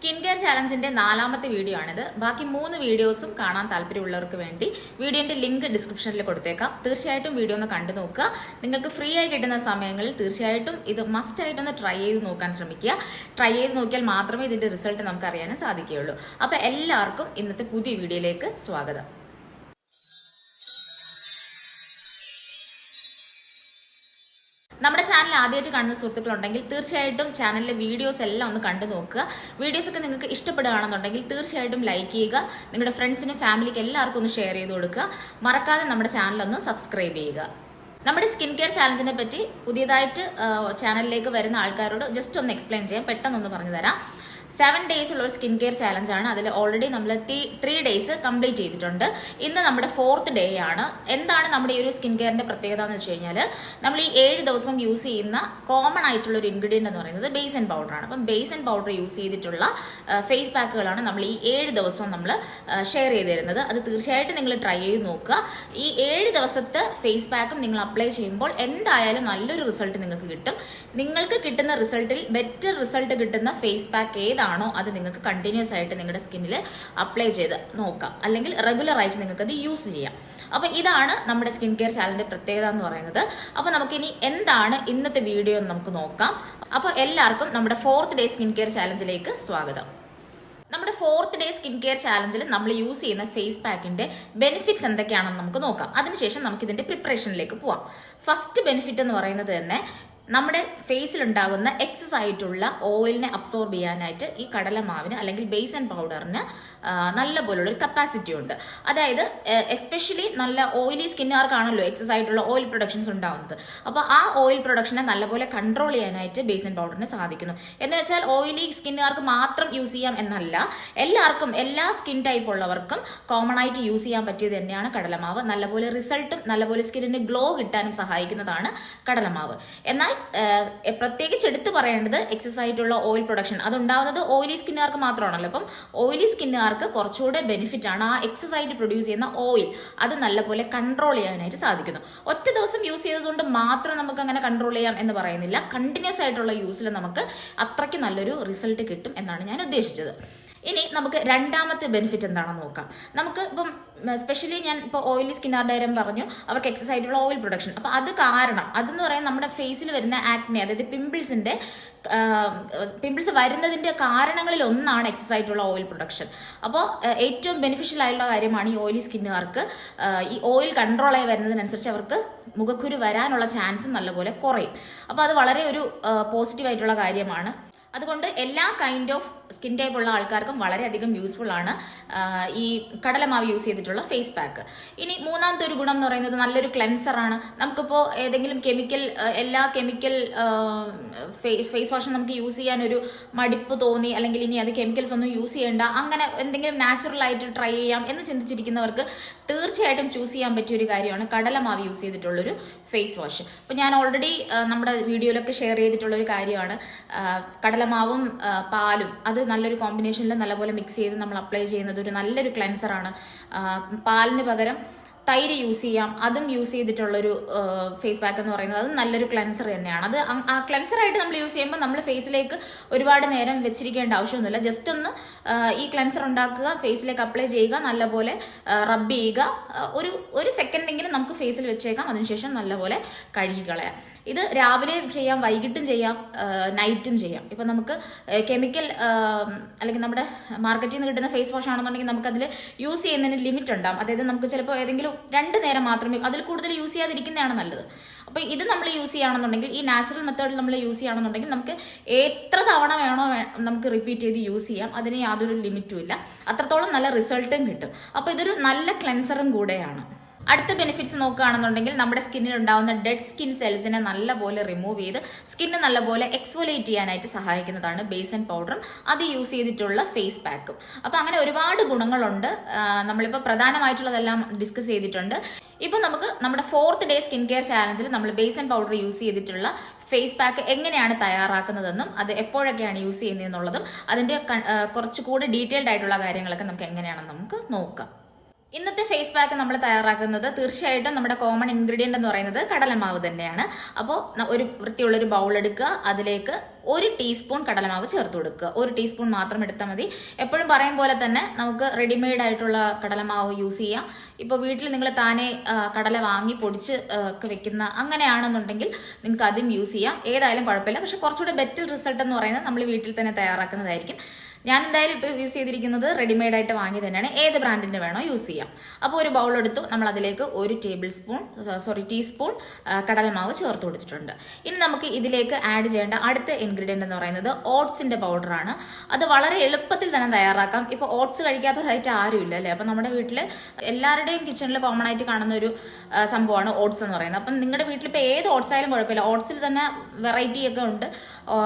Skin care ചാലഞ്ചിന്റെ 4ാമത്തെ video ആണിത്. ബാക്കി 3 വീഡിയോസും കാണാൻ താല്പര്യമുള്ളവർക്ക് വേണ്ടി വീഡിയോന്റെ ലിങ്ക് ഡിസ്ക്രിപ്ഷനിൽ കൊടുത്തേക്കാം. തീർച്ചയായിട്ടും വീഡിയോ ഒന്ന് കണ്ടു നോക്കുക. നിങ്ങൾക്ക് ഫ്രീ ആയി കിട്ടുന്ന സമയങ്ങളിൽ തീർച്ചയായിട്ടും ഇത് മസ്റ്റ് ആയിട്ടൊന്ന് ട്രൈ ചെയ്ത് നോക്കാൻ ശ്രമിക്കുക. ട്രൈ ചെയ്ത് നോക്കിയാൽ മാത്രമേ ഇതിന്റെ റിസൾട്ട് നമുക്ക് അറിയാനും സാധിക്കുകയുള്ളൂ. അപ്പൊ എല്ലാവർക്കും ഇന്നത്തെ പുതിയ വീഡിയോയിലേക്ക് സ്വാഗതം. നമ്മുടെ ചാനൽ ആദ്യമായിട്ട് കാണുന്ന സുഹൃത്തുക്കളുണ്ടെങ്കിൽ തീർച്ചയായിട്ടും ചാനലിലെ വീഡിയോസ് എല്ലാം ഒന്ന് കണ്ടു നോക്കുക. വീഡിയോസ് ഒക്കെ നിങ്ങൾക്ക് ഇഷ്ടപ്പെടുകയാണെന്നുണ്ടെങ്കിൽ തീർച്ചയായിട്ടും ലൈക്ക് ചെയ്യുക. നിങ്ങളുടെ ഫ്രണ്ട്സിനും ഫാമിലിക്ക് എല്ലാവർക്കും ഒന്ന് ഷെയർ ചെയ്ത് കൊടുക്കുക. മറക്കാതെ നമ്മുടെ ചാനൽ ഒന്ന് സബ്സ്ക്രൈബ് ചെയ്യുക. നമ്മുടെ സ്കിൻ കെയർ ചാലഞ്ചിനെ പറ്റി പുതിയതായിട്ട് ചാനലിലേക്ക് വരുന്ന ആൾക്കാരോട് ജസ്റ്റ് ഒന്ന് എക്സ്പ്ലെയിൻ ചെയ്യാം. പെട്ടെന്നൊന്ന് പറഞ്ഞു തരാം. 7 days ഉള്ള ഒരു സ്കിൻ കെയർ ചാലഞ്ച് ആണ്. അതിൽ ഓൾറെഡി നമ്മൾ 3 days കംപ്ലീറ്റ് ചെയ്തിട്ടുണ്ട്. ഇന്ന് നമ്മുടെ 4th ഡേ ആണ്. എന്താണ് നമ്മുടെ ഈ ഒരു സ്കിൻ കെയറിന്റെ പ്രത്യേകത എന്ന് വെച്ച് കഴിഞ്ഞാൽ, നമ്മൾ ഈ 7 ദിവസം യൂസ് ചെയ്യുന്ന കോമൺ ആയിട്ടുള്ള ഒരു ഇൻഗ്രീഡിയന്റ് എന്ന് പറയുന്നത് ബേസ് ആൻഡ് പൗഡർ ആണ്. അപ്പം ബേസ് ആൻഡ് പൗഡർ യൂസ് ചെയ്തിട്ടുള്ള ഫേസ് പാക്കുകളാണ് നമ്മൾ ഈ 7 ദിവസം നമ്മൾ ഷെയർ ചെയ്ത് തരുന്നത്. അത് തീർച്ചയായിട്ടും നിങ്ങൾ ട്രൈ ചെയ്ത് നോക്കുക. ഈ 7 ദിവസത്തെ ഫേസ് പാക്കും നിങ്ങൾ അപ്ലൈ ചെയ്യുമ്പോൾ എന്തായാലും നല്ലൊരു റിസൾട്ട് നിങ്ങൾക്ക് കിട്ടും. നിങ്ങൾക്ക് കിട്ടുന്ന റിസൾട്ടിൽ ബെറ്റർ റിസൾട്ട് കിട്ടുന്ന ഫേസ് പാക്ക് ഏതാണോ അത് നിങ്ങൾക്ക് കണ്ടിന്യൂസ് ആയിട്ട് നിങ്ങളുടെ സ്കിന്നിൽ അപ്ലൈ ചെയ്ത് നോക്കാം. അല്ലെങ്കിൽ റെഗുലർ ആയിട്ട് നിങ്ങൾക്ക് അത് യൂസ് ചെയ്യാം. അപ്പൊ ഇതാണ് നമ്മുടെ സ്കിൻ കെയർ ചാനലിന്റെ പ്രത്യേകത എന്ന് പറയുന്നത്. അപ്പൊ നമുക്കിനി എന്താണ് ഇന്നത്തെ വീഡിയോ എന്ന് നമുക്ക് നോക്കാം. അപ്പൊ എല്ലാവർക്കും നമ്മുടെ 4th ഡേ സ്കിൻ കെയർ ചാലഞ്ചിലേക്ക് സ്വാഗതം. നമ്മുടെ 4th ഡേ സ്കിൻ കെയർ ചാലഞ്ചിൽ നമ്മൾ യൂസ് ചെയ്യുന്ന ഫേസ് പാക്കിന്റെ ബെനിഫിറ്റ്സ് എന്തൊക്കെയാണെന്ന് നമുക്ക് നോക്കാം. അതിനുശേഷം നമുക്ക് ഇതിന്റെ പ്രിപ്പറേഷനിലേക്ക് പോവാം. ഫസ്റ്റ് ബെനിഫിറ്റ് എന്ന് പറയുന്നത് തന്നെ നമ്മുടെ ഫേസിൽ ഉണ്ടാകുന്ന എക്സസ് ആയിട്ടുള്ള ഓയിലിനെ അബ്സോർബ് ചെയ്യാനായിട്ട് ഈ കടലമാവിന് അല്ലെങ്കിൽ ബേസ് ആൻഡ് പൗഡറിന് നല്ല പോലുള്ള ഒരു കപ്പാസിറ്റി ഉണ്ട്. അതായത് എസ്പെഷ്യലി നല്ല ഓയിലി സ്കിന്നുകാർക്കാണല്ലോ എക്സസ് ആയിട്ടുള്ള ഓയിൽ പ്രൊഡക്ഷൻസ് ഉണ്ടാകുന്നത്. അപ്പോൾ ആ ഓയിൽ പ്രൊഡക്ഷനെ നല്ലപോലെ കൺട്രോൾ ചെയ്യാനായിട്ട് ബേസ് ആൻഡ് പൗഡറിന് സാധിക്കുന്നു. എന്ന് വെച്ചാൽ ഓയിലി സ്കിന്നുകാർക്ക് മാത്രം യൂസ് ചെയ്യാം എന്നല്ല, എല്ലാവർക്കും എല്ലാ സ്കിൻ ടൈപ്പ് ഉള്ളവർക്കും കോമൺ ആയിട്ട് യൂസ് ചെയ്യാൻ പറ്റിയത് തന്നെയാണ് കടലമാവ്. നല്ലപോലെ റിസൾട്ടും നല്ലപോലെ സ്കിന്നിന് ഗ്ലോ കിട്ടാനും സഹായിക്കുന്നതാണ് കടലമാവ്. എന്നാൽ പ്രത്യേകിച്ച് എടുത്തു പറയേണ്ടത് എക്സസ് ആയിട്ടുള്ള ഓയിൽ പ്രൊഡക്ഷൻ അതുണ്ടാവുന്നത് ഓയിലി സ്കിന്നുകാർക്ക് മാത്രമാണല്ലോ. അപ്പം ഓയിലി സ്കിന്നുകാർക്ക് കുറച്ചുകൂടെ ബെനിഫിറ്റ് ആണ് ആ എക്സസ് ആയിട്ട് പ്രൊഡ്യൂസ് ചെയ്യുന്ന ഓയിൽ. അത് നല്ലപോലെ കൺട്രോൾ ചെയ്യാനായിട്ട് സാധിക്കുന്നു. ഒറ്റ ദിവസം യൂസ് ചെയ്തതുകൊണ്ട് മാത്രം നമുക്ക് അങ്ങനെ കൺട്രോൾ ചെയ്യാം എന്ന് പറയുന്നില്ല. കണ്ടിന്യൂസ് ആയിട്ടുള്ള യൂസിൽ നമുക്ക് അത്രയ്ക്ക് നല്ലൊരു റിസൾട്ട് കിട്ടും എന്നാണ് ഞാൻ ഉദ്ദേശിച്ചത്. ഇനി നമുക്ക് രണ്ടാമത്തെ ബെനിഫിറ്റ് എന്താണെന്ന് നോക്കാം. നമുക്ക് ഇപ്പം സ്പെഷ്യലി ഞാൻ ഇപ്പോൾ ഓയിലി സ്കിന്നുകാരുടെ കാര്യം പറഞ്ഞു, അവർക്ക് എക്സസ് ആയിട്ടുള്ള ഓയിൽ പ്രൊഡക്ഷൻ. അപ്പോൾ അത് കാരണം അതെന്ന് പറയുന്നത് നമ്മുടെ ഫേസിൽ വരുന്ന ആക്നെ, അതായത് പിമ്പിൾസ് വരുന്നതിന്റെ കാരണങ്ങളിൽ ഒന്നാണ് എക്സസ് ആയിട്ടുള്ള ഓയിൽ പ്രൊഡക്ഷൻ. അപ്പോൾ ഏറ്റവും ബെനിഫിഷ്യൽ ആയിട്ടുള്ള കാര്യമാണ് ഈ ഓയിലി സ്കിന്നുകാർക്ക്. ഈ ഓയിൽ കൺട്രോൾ ആയി വരുന്നതിനനുസരിച്ച് അവർക്ക് മുഖക്കുരു വരാനുള്ള ചാൻസും നല്ലപോലെ കുറയും. അപ്പോൾ അത് വളരെ ഒരു പോസിറ്റീവായിട്ടുള്ള കാര്യമാണ്. അതുകൊണ്ട് എല്ലാ കൈൻഡ് ഓഫ് സ്കിൻ ടൈപ്പ് ഉള്ള ആൾക്കാർക്കും വളരെയധികം യൂസ്ഫുൾ ആണ് ഈ കടലമാവ് യൂസ് ചെയ്തിട്ടുള്ള ഫേസ് പാക്ക്. ഇനി മൂന്നാമത്തെ ഒരു ഗുണം എന്ന് പറയുന്നത് നല്ലൊരു ക്ലെൻസർ ആണ്. നമുക്കിപ്പോൾ ഏതെങ്കിലും എല്ലാ കെമിക്കൽ ഫേസ് വാഷും നമുക്ക് യൂസ് ചെയ്യാൻ ഒരു മടിപ്പ് തോന്നി, അല്ലെങ്കിൽ ഇനി അത് കെമിക്കൽസ് ഒന്നും യൂസ് ചെയ്യേണ്ട, അങ്ങനെ എന്തെങ്കിലും നാച്ചുറൽ ആയിട്ട് ട്രൈ ചെയ്യാം എന്ന് ചിന്തിച്ചിരിക്കുന്നവർക്ക് തീർച്ചയായിട്ടും ചൂസ് ചെയ്യാൻ പറ്റിയ ഒരു കാര്യമാണ് കടലമാവ് യൂസ് ചെയ്തിട്ടുള്ളൊരു ഫേസ് വാഷ്. അപ്പോൾ ഞാൻ ഓൾറെഡി നമ്മുടെ വീഡിയോയിലൊക്കെ ഷെയർ ചെയ്തിട്ടുള്ളൊരു കാര്യമാണ് കടലമാവും പാലും. അത് നല്ലൊരു കോമ്പിനേഷനിൽ നല്ലപോലെ മിക്സ് ചെയ്ത് നമ്മൾ അപ്ലൈ ചെയ്യുന്നത് ഒരു നല്ലൊരു ക്ലെൻസറാണ്. പാലിന് പകരം തൈര് യൂസ് ചെയ്യാം. അതും യൂസ് ചെയ്തിട്ടുള്ളൊരു ഫേസ് പാക്ക് എന്ന് പറയുന്നത് അത് നല്ലൊരു ക്ലെൻസർ തന്നെയാണ്. അത് ആ ക്ലെൻസറായിട്ട് നമ്മൾ യൂസ് ചെയ്യുമ്പോൾ നമ്മൾ ഫേസിലേക്ക് ഒരുപാട് നേരം വെച്ചിരിക്കേണ്ട ആവശ്യമൊന്നുമില്ല. ജസ്റ്റ് ഒന്ന് ഈ ക്ലെൻസർ ഉണ്ടാക്കുക, ഫേസിലേക്ക് അപ്ലൈ ചെയ്യുക, നല്ലപോലെ റബ്ബ് ചെയ്യുക. ഒരു സെക്കൻഡെങ്കിലും നമുക്ക് ഫേസിൽ വെച്ചേക്കാം. അതിനുശേഷം നല്ലപോലെ കഴുകി കളയാം. ഇത് രാവിലെ ചെയ്യാം, വൈകിട്ടും ചെയ്യാം, നൈറ്റും ചെയ്യാം. ഇപ്പം നമുക്ക് കെമിക്കൽ അല്ലെങ്കിൽ നമ്മുടെ മാർക്കറ്റിൽ നിന്ന് കിട്ടുന്ന ഫേസ് വാഷ് ആണെന്നുണ്ടെങ്കിൽ നമുക്കതിൽ യൂസ് ചെയ്യുന്നതിന് ലിമിറ്റ് ഉണ്ടാകും. അതായത് നമുക്ക് ചിലപ്പോൾ ഏതെങ്കിലും 2 നേരം മാത്രമേ, അതിൽ കൂടുതൽ യൂസ് ചെയ്യാതിരിക്കുന്നതാണ് നല്ലത്. അപ്പോൾ ഇത് നമ്മൾ യൂസ് ചെയ്യുകയാണെന്നുണ്ടെങ്കിൽ, ഈ നാച്ചുറൽ മെത്തേഡിൽ നമ്മൾ യൂസ് ചെയ്യുകയാണെന്നുണ്ടെങ്കിൽ നമുക്ക് എത്ര തവണ വേണോ നമുക്ക് റിപ്പീറ്റ് ചെയ്ത് യൂസ് ചെയ്യാം. അതിന് യാതൊരു ലിമിറ്റും ഇല്ല. അത്രത്തോളം നല്ല റിസൾട്ടും കിട്ടും. അപ്പോൾ ഇതൊരു നല്ല ക്ലെൻസറും കൂടെയാണ്. അടുത്ത ബെനിഫിറ്റ്സ് നോക്കുകയാണെന്നുണ്ടെങ്കിൽ നമ്മുടെ സ്കിന്നിൽ ഉണ്ടാവുന്ന ഡെഡ് സ്കിൻ സെൽസിനെ നല്ലപോലെ റിമൂവ് ചെയ്ത് സ്കിന്ന് നല്ലപോലെ എക്സ്ഫോലിയേറ്റ് ചെയ്യാനായിട്ട് സഹായിക്കുന്നതാണ് ബേസ് ആൻഡ് പൗഡറും അത് യൂസ് ചെയ്തിട്ടുള്ള ഫേസ് പാക്കും. അപ്പോൾ അങ്ങനെ ഒരുപാട് ഗുണങ്ങളുണ്ട്. നമ്മളിപ്പോൾ പ്രധാനമായിട്ടുള്ളതെല്ലാം ഡിസ്കസ് ചെയ്തിട്ടുണ്ട്. ഇപ്പൊ നമുക്ക് നമ്മുടെ 4th ഡേ സ്കിൻ കെയർ ചാലഞ്ചിൽ നമ്മൾ ബേസ് ആൻഡ് പൗഡർ യൂസ് ചെയ്തിട്ടുള്ള ഫേസ് പാക്ക് എങ്ങനെയാണ് തയ്യാറാക്കുന്നതെന്നും അത് എപ്പോഴൊക്കെയാണ് യൂസ് ചെയ്യുന്നതെന്നുള്ളതും അതിന്റെ കുറച്ചുകൂടി ഡീറ്റെയിൽഡ് ആയിട്ടുള്ള കാര്യങ്ങളൊക്കെ നമുക്ക് എങ്ങനെയാണെന്ന് നമുക്ക് നോക്കാം. ഇന്നത്തെ ഫേസ് പാക്ക് നമ്മൾ തയ്യാറാക്കുന്നത് തീർച്ചയായിട്ടും നമ്മുടെ കോമൺ ഇൻഗ്രീഡിയന്റ് എന്ന് പറയുന്നത് കടലമാവ് തന്നെയാണ്. അപ്പോൾ ഒരു വൃത്തിയുള്ളൊരു ബൗൾ എടുക്കുക, അതിലേക്ക് 1 ടീസ്പൂൺ കടലമാവ് ചേർത്ത് കൊടുക്കുക. 1 ടീസ്പൂൺ മാത്രം എടുത്താൽ മതി. എപ്പോഴും പറയും പോലെ തന്നെ നമുക്ക് റെഡിമെയ്ഡ് ആയിട്ടുള്ള കടലമാവ് യൂസ് ചെയ്യാം. ഇപ്പോൾ വീട്ടിൽ നിങ്ങൾ താനെ കടല വാങ്ങി പൊടിച്ച് ഒക്കെ വെക്കുന്ന അങ്ങനെയാണെന്നുണ്ടെങ്കിൽ നിങ്ങൾക്ക് അതും യൂസ് ചെയ്യാം. ഏതായാലും കുഴപ്പമില്ല. പക്ഷെ കുറച്ചുകൂടെ ബെറ്റർ റിസൾട്ട് എന്ന് പറയുന്നത് നമ്മൾ വീട്ടിൽ തന്നെ തയ്യാറാക്കുന്നതായിരിക്കും. ഞാൻ എന്തായാലും ഇപ്പോൾ യൂസ് ചെയ്തിരിക്കുന്നത് റെഡിമെയ്ഡ് ആയിട്ട് വാങ്ങി തന്നെയാണ്. ഏത് ബ്രാൻഡിൻ്റെ വേണോ യൂസ് ചെയ്യാം. അപ്പോൾ ഒരു ബൗൾ എടുത്തു, നമ്മൾ അതിലേക്ക് 1 ടീസ്പൂൺ കടലമാവ് ചേർത്ത് കൊടുത്തിട്ടുണ്ട്. ഇനി നമുക്ക് ഇതിലേക്ക് ആഡ് ചെയ്യേണ്ട അടുത്ത ഇൻഗ്രീഡിയൻ്റ് എന്ന് പറയുന്നത് ഓട്സിൻ്റെ പൗഡറാണ്. അത് വളരെ എളുപ്പത്തിൽ തന്നെ തയ്യാറാക്കാം. ഇപ്പോൾ ഓട്സ് കഴിക്കാത്തതായിട്ട് ആരുമില്ല അല്ലേ? അപ്പം നമ്മുടെ വീട്ടിൽ എല്ലാവരുടെയും കിച്ചണിൽ കോമൺ ആയിട്ട് കാണുന്ന ഒരു സംഭവമാണ് ഓട്സ് എന്ന് പറയുന്നത്. അപ്പം നിങ്ങളുടെ വീട്ടിൽ ഇപ്പോൾ ഏത് ഓട്സ് ആയാലും കുഴപ്പമില്ല. ഓട്സിൽ തന്നെ വെറൈറ്റി ഒക്കെ ഉണ്ട്.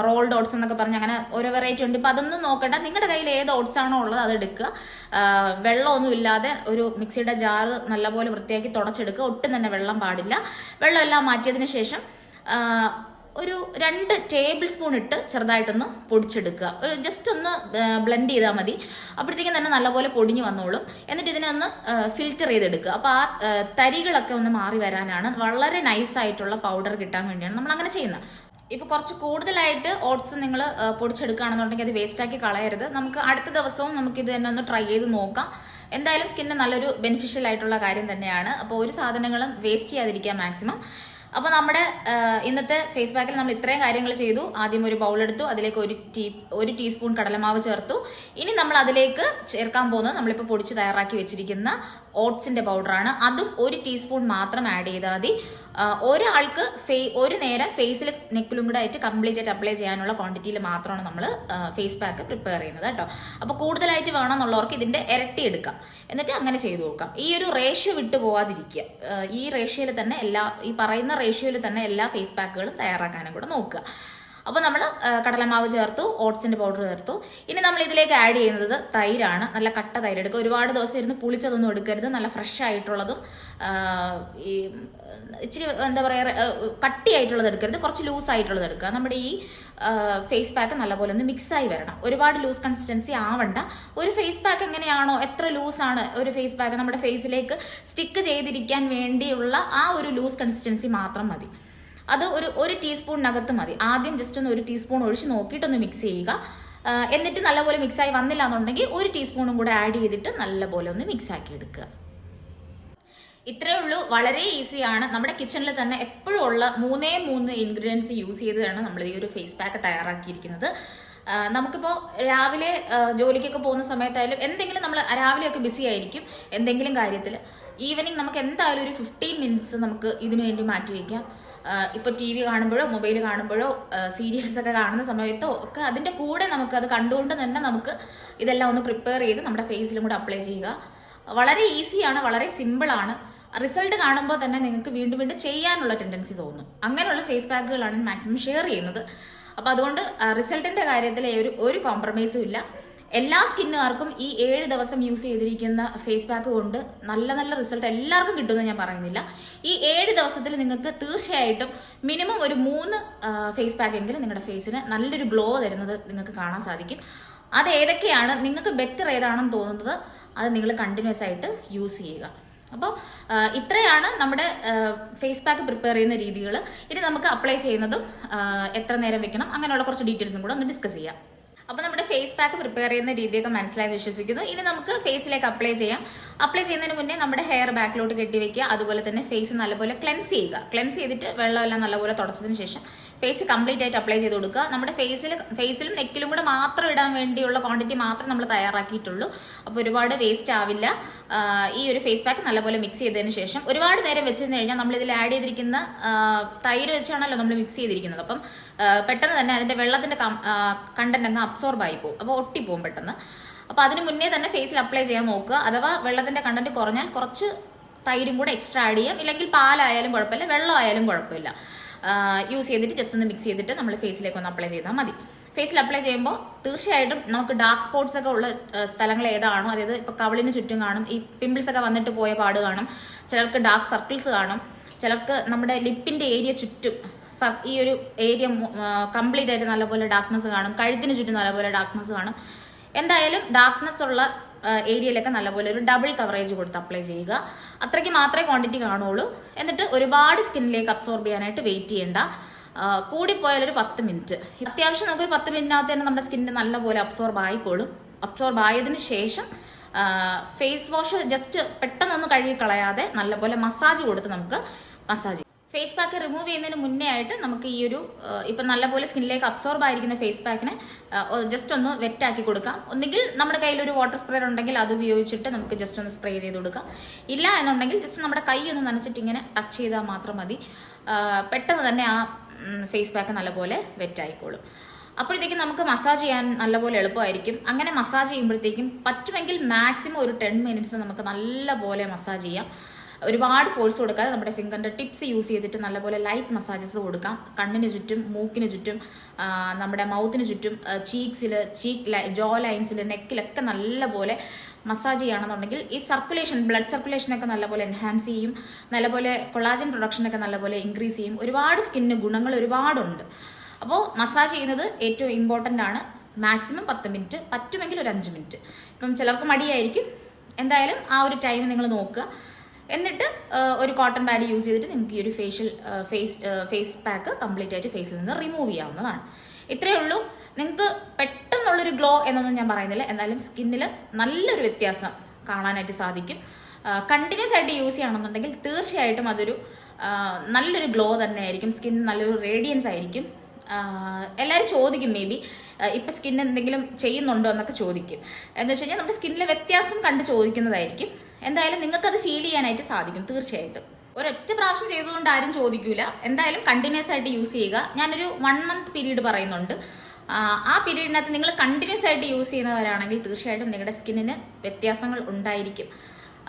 റോൾഡ് ഓട്സ് എന്നൊക്കെ പറഞ്ഞ് അങ്ങനെ ഓരോ വെറൈറ്റി ഉണ്ട്. ഇപ്പം അതൊന്നും നോക്കണ്ട, നിങ്ങളുടെ കയ്യിൽ ഏത് ഓട്സ് ആണോ ഉള്ളത് അത് എടുക്കുക. വെള്ളമൊന്നും ഇല്ലാതെ ഒരു മിക്സിയുടെ ജാറ് നല്ലപോലെ വൃത്തിയാക്കി തുടച്ചെടുക്കുക. ഒട്ടും തന്നെ വെള്ളം പാടില്ല. വെള്ളമെല്ലാം മാറ്റിയതിന് ശേഷം ഒരു 2 ടേബിൾ സ്പൂൺ ഇട്ട് ചെറുതായിട്ടൊന്ന് പൊടിച്ചെടുക്കുക. ഒരു ജസ്റ്റ് ഒന്ന് ബ്ലെൻഡ് ചെയ്താൽ മതി. അപ്പോഴത്തേക്കും തന്നെ നല്ലപോലെ പൊടിഞ്ഞു വന്നോളും. എന്നിട്ട് ഇതിനെ ഒന്ന് ഫിൽറ്റർ ചെയ്തെടുക്കുക. അപ്പോൾ ആ തരികളൊക്കെ ഒന്ന് മാറി വരാനാണ്, വളരെ നൈസായിട്ടുള്ള പൗഡർ കിട്ടാൻ വേണ്ടിയാണ് നമ്മൾ അങ്ങനെ ചെയ്യുന്നത്. ഇപ്പോൾ കുറച്ച് കൂടുതലായിട്ട് ഓട്സ് നിങ്ങൾ പൊടിച്ചെടുക്കുകയാണെന്നുണ്ടെങ്കിൽ അത് വേസ്റ്റാക്കി കളയരുത്. നമുക്ക് അടുത്ത ദിവസവും നമുക്ക് ഇത് തന്നെ ഒന്ന് ട്രൈ ചെയ്ത് നോക്കാം. എന്തായാലും സ്കിന്നിന് നല്ലൊരു ബെനിഫിഷ്യൽ ആയിട്ടുള്ള കാര്യം തന്നെയാണ്. അപ്പോൾ ഒരു സാധനങ്ങളും വേസ്റ്റ് ചെയ്യാതിരിക്കുക മാക്സിമം. അപ്പോൾ നമ്മുടെ ഇന്നത്തെ ഫേസ് പാക്കിൽ നമ്മൾ ഇത്രയും കാര്യങ്ങൾ ചെയ്തു. ആദ്യം ഒരു ബൗൾ എടുത്തു, അതിലേക്ക് 1 ടീസ്പൂൺ കടലമാവ് ചേർത്തു. ഇനി നമ്മൾ അതിലേക്ക് ചേർക്കാൻ പോകുന്നത് നമ്മളിപ്പോൾ പൊടിച്ച് തയ്യാറാക്കി വെച്ചിരിക്കുന്ന ഓട്സിൻ്റെ പൗഡറാണ്. അതും 1 ടീസ്പൂൺ മാത്രം ആഡ് ചെയ്താൽ മതി. ഒരാൾക്ക് ഒരു നേരം ഫേസിൽ നെക്കിലും കൂടെ ആയിട്ട് കംപ്ലീറ്റ് ആയിട്ട് അപ്ലൈ ചെയ്യാനുള്ള ക്വാണ്ടിറ്റിയിൽ മാത്രമാണ് നമ്മൾ ഫേസ് പാക്ക് പ്രിപ്പയർ ചെയ്യുന്നത് കേട്ടോ. അപ്പോൾ കൂടുതലായിട്ട് വേണമെന്നുള്ളവർക്ക് ഇതിൻ്റെ ഇരട്ടി എടുക്കാം. എന്നിട്ട് അങ്ങനെ ചെയ്തു കൊടുക്കാം. ഈ ഒരു റേഷ്യോ വിട്ടു പോവാതിരിക്കുക. ഈ റേഷ്യോയിൽ തന്നെ ഈ പറയുന്ന റേഷ്യോയിൽ തന്നെ എല്ലാ ഫേസ് പാക്കുകളും തയ്യാറാക്കാനും കൂടെ നോക്കുക. അപ്പോൾ നമ്മൾ കടലമാവ് ചേർത്തു, ഓട്സിൻ്റെ പൗഡർ ചേർത്തു. ഇനി നമ്മൾ ഇതിലേക്ക് ആഡ് ചെയ്യുന്നത് തൈരാണ്. നല്ല കട്ട തൈര് എടുക്കുക. ഒരുപാട് ദിവസം ഇരുന്ന് പുളിച്ചതൊന്നും എടുക്കരുത്. നല്ല ഫ്രഷ് ആയിട്ടുള്ളതും ഈ ഇച്ചിരി എന്താ പറയുക കട്ടിയായിട്ടുള്ളത് എടുക്കരുത്. കുറച്ച് ലൂസ് ആയിട്ടുള്ളത് എടുക്കുക. നമ്മുടെ ഈ ഫേസ് പാക്ക് നല്ലപോലെ ഒന്ന് മിക്സായി വരണം. ഒരുപാട് ലൂസ് കൺസിസ്റ്റൻസി ആവണ്ട. ഒരു ഫേസ് പാക്ക് എങ്ങനെയാണോ, എത്ര ലൂസാണ് ഒരു ഫേസ് പാക്ക് നമ്മുടെ ഫേസിലേക്ക് സ്റ്റിക്ക് ചെയ്തിരിക്കാൻ വേണ്ടിയുള്ള ആ ഒരു ലൂസ് കൺസിസ്റ്റൻസി മാത്രം മതി. അത് ഒരു ടീസ്പൂണിനകത്ത് മതി. ആദ്യം ജസ്റ്റ് ഒന്ന് 1 ടീസ്പൂൺ ഒഴിച്ച് നോക്കിയിട്ടൊന്ന് മിക്സ് ചെയ്യുക. എന്നിട്ട് നല്ലപോലെ മിക്സായി വന്നില്ല എന്നുണ്ടെങ്കിൽ 1 ടീസ്പൂണും കൂടെ ആഡ് ചെയ്തിട്ട് നല്ലപോലെ ഒന്ന് മിക്സാക്കി എടുക്കുക. ഇത്രയേ ഉള്ളൂ. വളരെ ഈസിയാണ്. നമ്മുടെ കിച്ചണിൽ തന്നെ എപ്പോഴും ഉള്ള 3 ഇൻഗ്രീഡിയൻസ് യൂസ് ചെയ്താണ് നമ്മൾ ഈ ഒരു ഫേസ് പാക്ക് തയ്യാറാക്കിയിരിക്കുന്നത്. നമുക്കിപ്പോൾ രാവിലെ ജോലിക്കൊക്കെ പോകുന്ന സമയത്തായാലും എന്തെങ്കിലും നമ്മൾ രാവിലെയൊക്കെ ബിസി ആയിരിക്കും എന്തെങ്കിലും കാര്യത്തിൽ. ഈവനിങ് നമുക്ക് എന്തായാലും ഒരു 15 മിനിറ്റ്സ് നമുക്ക് ഇതിനു വേണ്ടി മാറ്റി വയ്ക്കാം. ഇപ്പോൾ TV കാണുമ്പോഴോ മൊബൈൽ കാണുമ്പോഴോ സീരിയൽസ് ഒക്കെ കാണുന്ന സമയത്തോ ഒക്കെ അതിൻ്റെ കൂടെ നമുക്ക് അത് കണ്ടുകൊണ്ട് തന്നെ നമുക്ക് ഇതെല്ലാം ഒന്ന് പ്രിപ്പയർ ചെയ്ത് നമ്മുടെ ഫേസിലും കൂടെ അപ്ലൈ ചെയ്യുക. വളരെ ഈസിയാണ്, വളരെ സിമ്പിളാണ്. റിസൾട്ട് കാണുമ്പോൾ തന്നെ നിങ്ങൾക്ക് വീണ്ടും വീണ്ടും ചെയ്യാനുള്ള ടെൻഡൻസി തോന്നും. അങ്ങനെയുള്ള ഫേസ് പാക്കുകളാണ് മാക്സിമം ഷെയർ ചെയ്യുന്നത്. അപ്പോൾ അതുകൊണ്ട് റിസൾട്ടിൻ്റെ കാര്യത്തിൽ ഒരു കോംപ്രമൈസും ഇല്ല. എല്ലാ സ്കിന്നുകാർക്കും ഈ 7 ദിവസം യൂസ് ചെയ്തിരിക്കുന്ന ഫേസ് പാക്ക് കൊണ്ട് നല്ല റിസൾട്ട് എല്ലാവർക്കും കിട്ടുമെന്ന് ഞാൻ പറയുന്നില്ല. ഈ 7 ദിവസത്തിൽ നിങ്ങൾക്ക് തീർച്ചയായിട്ടും മിനിമം ഒരു 3 ഫേസ് പാക്ക് എങ്കിലും നിങ്ങളുടെ ഫേസിന് നല്ലൊരു ഗ്ലോ തരുന്നത് നിങ്ങൾക്ക് കാണാൻ സാധിക്കും. അത് ഏതൊക്കെയാണ്, നിങ്ങൾക്ക് ബെറ്റർ ഏതാണെന്ന് തോന്നുന്നത് അത് നിങ്ങൾ കണ്ടിന്യൂസ് ആയിട്ട് യൂസ് ചെയ്യുക. അപ്പോൾ ഇത്രയാണ് നമ്മുടെ ഫേസ് പാക്ക് പ്രിപ്പയർ ചെയ്യുന്ന രീതികൾ. ഇനി നമുക്ക് അപ്ലൈ ചെയ്യുന്നതും എത്ര നേരം വെക്കണം അങ്ങനെയുള്ള കുറച്ച് ഡീറ്റെയിൽസും കൂടെ ഒന്ന് ഡിസ്കസ് ചെയ്യാം. അപ്പോൾ നമ്മുടെ ഫേസ് പാക്ക് പ്രിപ്പയർ ചെയ്യുന്ന രീതിയൊക്കെ മനസ്സിലായെന്ന് വിശ്വസിക്കുന്നു. ഇനി നമുക്ക് ഫേസിലേക്ക് അപ്ലൈ ചെയ്യാം. അപ്ലൈ ചെയ്യുന്നതിന് മുന്നേ നമ്മുടെ ഹെയർ ബാക്കിലോട്ട് കെട്ടി വെക്കുക. അതുപോലെ തന്നെ ഫേസ് നല്ലപോലെ ക്ലെൻസ് ചെയ്യുക. ക്ലെൻസ് ചെയ്തിട്ട് വെള്ളമെല്ലാം നല്ലപോലെ തുടച്ചതിന് ശേഷം ഫേസ് കംപ്ലീറ്റ് ആയിട്ട് അപ്ലൈ ചെയ്ത് കൊടുക്കുക. നമ്മുടെ ഫേസിലും നെക്കിലും കൂടെ മാത്രം ഇടാൻ വേണ്ടിയുള്ള ക്വാണ്ടിറ്റി മാത്രം നമ്മൾ തയ്യാറാക്കിയിട്ടുള്ളൂ. അപ്പോൾ ഒരുപാട് വേസ്റ്റ് ആവില്ല. ഈ ഒരു ഫേസ് പാക്ക് നല്ലപോലെ മിക്സ് ചെയ്തതിന് ശേഷം ഒരുപാട് നേരം വെച്ചിരുന്നു കഴിഞ്ഞാൽ നമ്മൾ ഇതിൽ ആഡ് ചെയ്തിരിക്കുന്ന തൈര് വെച്ചാണല്ലോ നമ്മൾ മിക്സ് ചെയ്തിരിക്കുന്നത്. അപ്പം പെട്ടെന്ന് തന്നെ അതിൻ്റെ വെള്ളത്തിൻ്റെ കണ്ടന്റ് അങ്ങ് അബ്സോർബ് ആയി പോകും. അപ്പോൾ ഒട്ടിപ്പോകും പെട്ടെന്ന്. അപ്പോൾ അതിന് മുന്നേ തന്നെ ഫേസിൽ അപ്ലൈ ചെയ്യാൻ നോക്കുക. അഥവാ വെള്ളത്തിൻ്റെ കണ്ടന്റ് കുറഞ്ഞാൽ കുറച്ച് തൈരും കൂടെ എക്സ്ട്രാ ആഡ് ചെയ്യാം. ഇല്ലെങ്കിൽ പാലായാലും കുഴപ്പമില്ല, വെള്ളമായാലും കുഴപ്പമില്ല. യൂസ് ചെയ്തിട്ട് ജസ്റ്റ് ഒന്ന് മിക്സ് ചെയ്തിട്ട് നമ്മൾ ഫേസിലേക്ക് ഒന്ന് അപ്ലൈ ചെയ്താൽ മതി. ഫേസിൽ അപ്ലൈ ചെയ്യുമ്പോൾ തീർച്ചയായിട്ടും നമുക്ക് ഡാർക്ക് സ്പോട്ട്സ് ഒക്കെ ഉള്ള സ്ഥലങ്ങൾ ഏതാണോ, അതായത് ഇപ്പോൾ കവിളിന് ചുറ്റും കാണും, ഈ പിമ്പിൾസ് ഒക്കെ വന്നിട്ട് പോയ പാട് കാണും, ചിലർക്ക് ഡാർക്ക് സർക്കിൾസ് കാണും, ചിലർക്ക് നമ്മുടെ ലിപ്പിൻ്റെ ഏരിയ ചുറ്റും ഈ ഒരു ഏരിയ കംപ്ലീറ്റ് ആയിട്ട് നല്ലപോലെ ഡാർക്ക്നെസ് കാണും, കഴുത്തിന് ചുറ്റും നല്ലപോലെ ഡാർക്ക്നെസ് കാണും. എന്തായാലും ഡാർക്ക്നെസ് ഉള്ള ഏരിയയിലൊക്കെ നല്ലപോലെ ഒരു ഡബിൾ കവറേജ് കൊടുത്ത് അപ്ലൈ ചെയ്യുക. അത്രയ്ക്ക് മാത്രമേ ക്വാണ്ടിറ്റി കാണുള്ളൂ. എന്നിട്ട് ഒരുപാട് സ്കിന്നിലേക്ക് അബ്സോർബ് ചെയ്യാനായിട്ട് വെയിറ്റ് ചെയ്യേണ്ട. കൂടിപ്പോയാൽ ഒരു 10 മിനിറ്റ്. അത്യാവശ്യം നമുക്കൊരു 10 മിനിറ്റിനകത്ത് തന്നെ നമ്മുടെ സ്കിന്നിന് നല്ലപോലെ അബ്സോർബ് ആയിക്കോളും. അബ്സോർബ് ആയതിനു ശേഷം ഫേസ് വാഷ് ജസ്റ്റ് പെട്ടെന്നൊന്നും കഴുകി കളയാതെ നല്ലപോലെ മസാജ് കൊടുത്ത് നമുക്ക് മസാജ്. ഫേസ് പാക്ക് റിമൂവ് ചെയ്യുന്നതിന് മുന്നേ ആയിട്ട് നമുക്ക് ഈ ഒരു ഇപ്പം നല്ലപോലെ സ്കിന്നിലേക്ക് അബ്സോർബ് ആയിരിക്കുന്ന ഫേസ് പാക്കിനെ ജസ്റ്റ് ഒന്ന് വെറ്റാക്കി കൊടുക്കാം. ഒന്നുകിൽ നമ്മുടെ കയ്യിലൊരു വാട്ടർ സ്പ്രേ ഉണ്ടെങ്കിൽ അത് ഉപയോഗിച്ചിട്ട് നമുക്ക് ജസ്റ്റ് ഒന്ന് സ്പ്രേ ചെയ്ത് കൊടുക്കാം. ഇല്ല എന്നുണ്ടെങ്കിൽ ജസ്റ്റ് നമ്മുടെ കൈ ഒന്ന് നനച്ചിട്ട് ഇങ്ങനെ ടച്ച് ചെയ്താൽ മാത്രം മതി. പെട്ടെന്ന് തന്നെ ആ ഫേസ് പാക്ക് നല്ലപോലെ വെറ്റായിക്കോളും. അപ്പോഴത്തേക്കും നമുക്ക് മസാജ് ചെയ്യാൻ നല്ലപോലെ എളുപ്പമായിരിക്കും. അങ്ങനെ മസാജ് ചെയ്യുമ്പോഴത്തേക്കും പറ്റുമെങ്കിൽ മാക്സിമം ഒരു 10 മിനിറ്റ്സ് നമുക്ക് നല്ലപോലെ മസാജ് ചെയ്യാം. ഒരുപാട് ഫോഴ്സ് കൊടുക്കാതെ നമ്മുടെ ഫിംഗറിൻ്റെ ടിപ്സ് യൂസ് ചെയ്തിട്ട് നല്ലപോലെ ലൈറ്റ് മസാജസ് കൊടുക്കാം. കണ്ണിന് ചുറ്റും, മൂക്കിന് ചുറ്റും, നമ്മുടെ മൗത്തിന് ചുറ്റും, ചീക്സിൽ, ജോ ലൈൻസിൽ, നെക്കിലൊക്കെ നല്ലപോലെ മസാജ് ചെയ്യുകയാണെന്നുണ്ടെങ്കിൽ ഈ സർക്കുലേഷൻ, ബ്ലഡ് സർക്കുലേഷനൊക്കെ നല്ലപോലെ എൻഹാൻസ് ചെയ്യും. നല്ലപോലെ കൊളാജൻ പ്രൊഡക്ഷനൊക്കെ നല്ലപോലെ ഇൻക്രീസ് ചെയ്യും. ഒരുപാട് സ്കിന്നിന് ഗുണങ്ങൾ ഒരുപാടുണ്ട്. അപ്പോൾ മസാജ് ചെയ്യുന്നത് ഏറ്റവും ഇമ്പോർട്ടൻ്റ് ആണ്. മാക്സിമം 10 മിനിറ്റ്, പറ്റുമെങ്കിൽ ഒരു 5 മിനിറ്റ്. ഇപ്പം ചിലർക്ക് മടിയായിരിക്കും. എന്തായാലും ആ ഒരു ടൈം നിങ്ങൾ നോക്കുക. എന്നിട്ട് ഒരു കോട്ടൺ പാഡ് യൂസ് ചെയ്തിട്ട് നിങ്ങൾക്ക് ഈ ഒരു ഫേസ് പാക്ക് കംപ്ലീറ്റ് ആയിട്ട് ഫേസിൽ നിന്ന് റിമൂവ് ചെയ്യാവുന്നതാണ്. ഇത്രയേ ഉള്ളൂ. നിങ്ങൾക്ക് പെട്ടെന്നുള്ളൊരു ഗ്ലോ എന്നൊന്നും ഞാൻ പറയുന്നില്ല. എന്നാലും സ്കിന്നിൽ നല്ലൊരു വ്യത്യാസം കാണാനായിട്ട് സാധിക്കും. കണ്ടിന്യൂസ് ആയിട്ട് യൂസ് ചെയ്യണമെന്നുണ്ടെങ്കിൽ തീർച്ചയായിട്ടും അതൊരു നല്ലൊരു ഗ്ലോ തന്നെ ആയിരിക്കും. സ്കിൻ നല്ലൊരു റേഡിയൻസ് ആയിരിക്കും. എല്ലാവരും ചോദിക്കും മേ ബി ഇപ്പം സ്കിൻ എന്തെങ്കിലും ചെയ്യുന്നുണ്ടോ എന്നൊക്കെ ചോദിക്കും. എന്ന് വെച്ച് കഴിഞ്ഞാൽ നമ്മുടെ സ്കിന്നിലെ വ്യത്യാസം കണ്ട് ചോദിക്കുന്നതായിരിക്കും. എന്തായാലും നിങ്ങൾക്കത് ഫീൽ ചെയ്യാനായിട്ട് സാധിക്കും തീർച്ചയായിട്ടും. ഒരൊറ്റ പ്രാവശ്യം ചെയ്തുകൊണ്ട് ആരും ചോദിക്കൂല. എന്തായാലും കണ്ടിന്യൂസ് ആയിട്ട് യൂസ് ചെയ്യുക. ഞാനൊരു 1 മന്ത് പീരീഡ് പറയുന്നുണ്ട്. ആ പീരീഡിനകത്ത് നിങ്ങൾ കണ്ടിന്യൂസ് ആയിട്ട് യൂസ് ചെയ്യുന്നവരാണെങ്കിൽ തീർച്ചയായിട്ടും നിങ്ങളുടെ സ്കിന്നിന് വ്യത്യാസങ്ങൾ ഉണ്ടായിരിക്കും.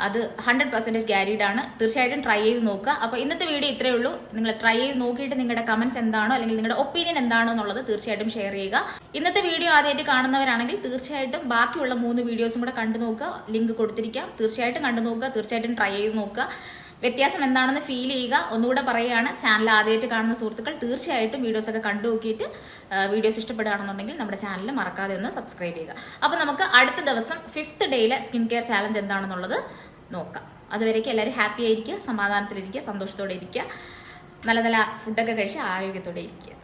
അത് 100% ഗ്യാരീഡ് ആണ്. തീർച്ചയായിട്ടും ട്രൈ ചെയ്ത് നോക്കുക. അപ്പോൾ ഇന്നത്തെ വീഡിയോ ഇത്രയേ ഉള്ളൂ. നിങ്ങൾ ട്രൈ ചെയ്ത് നോക്കിയിട്ട് നിങ്ങളുടെ കമന്റ്സ് എന്താണോ അല്ലെങ്കിൽ നിങ്ങളുടെ ഒപ്പീനിയൻ എന്താണോ എന്നുള്ളത് തീർച്ചയായിട്ടും ഷെയർ ചെയ്യുക. ഇന്നത്തെ വീഡിയോ ആദ്യമായിട്ട് കാണുന്നവരാണെങ്കിൽ തീർച്ചയായിട്ടും ബാക്കിയുള്ള 3 വീഡിയോസും കൂടെ കണ്ടു നോക്കുക. ലിങ്ക് കൊടുത്തിരിക്കാം. തീർച്ചയായിട്ടും കണ്ടു നോക്കുക. തീർച്ചയായിട്ടും ട്രൈ ചെയ്ത് നോക്കുക. വ്യത്യാസം എന്താണെന്ന് ഫീൽ ചെയ്യുക. ഒന്നുകൂടെ പറയുകയാണ്, ചാനൽ ആദ്യമായിട്ട് കാണുന്ന സുഹൃത്തുക്കൾ തീർച്ചയായിട്ടും വീഡിയോസൊക്കെ കണ്ടു നോക്കിയിട്ട് വീഡിയോസ് ഇഷ്ടപ്പെടുകയാണെന്നുണ്ടെങ്കിൽ നമ്മുടെ ചാനൽ മറക്കാതെ ഒന്ന് സബ്സ്ക്രൈബ് ചെയ്യുക. അപ്പോൾ നമുക്ക് അടുത്ത ദിവസം 5th ഡേയിലെ സ്കിൻ കെയർ ചാലഞ്ച് എന്താണെന്നുള്ളത് നോക്കാം. അതുവരേക്കും എല്ലാവരും ഹാപ്പി ആയിരിക്കുക, സമാധാനത്തിലിരിക്കുക, സന്തോഷത്തോടെ ഇരിക്കുക, നല്ല നല്ല ഫുഡൊക്കെ കഴിച്ച് ആരോഗ്യത്തോടെ ഇരിക്കുക.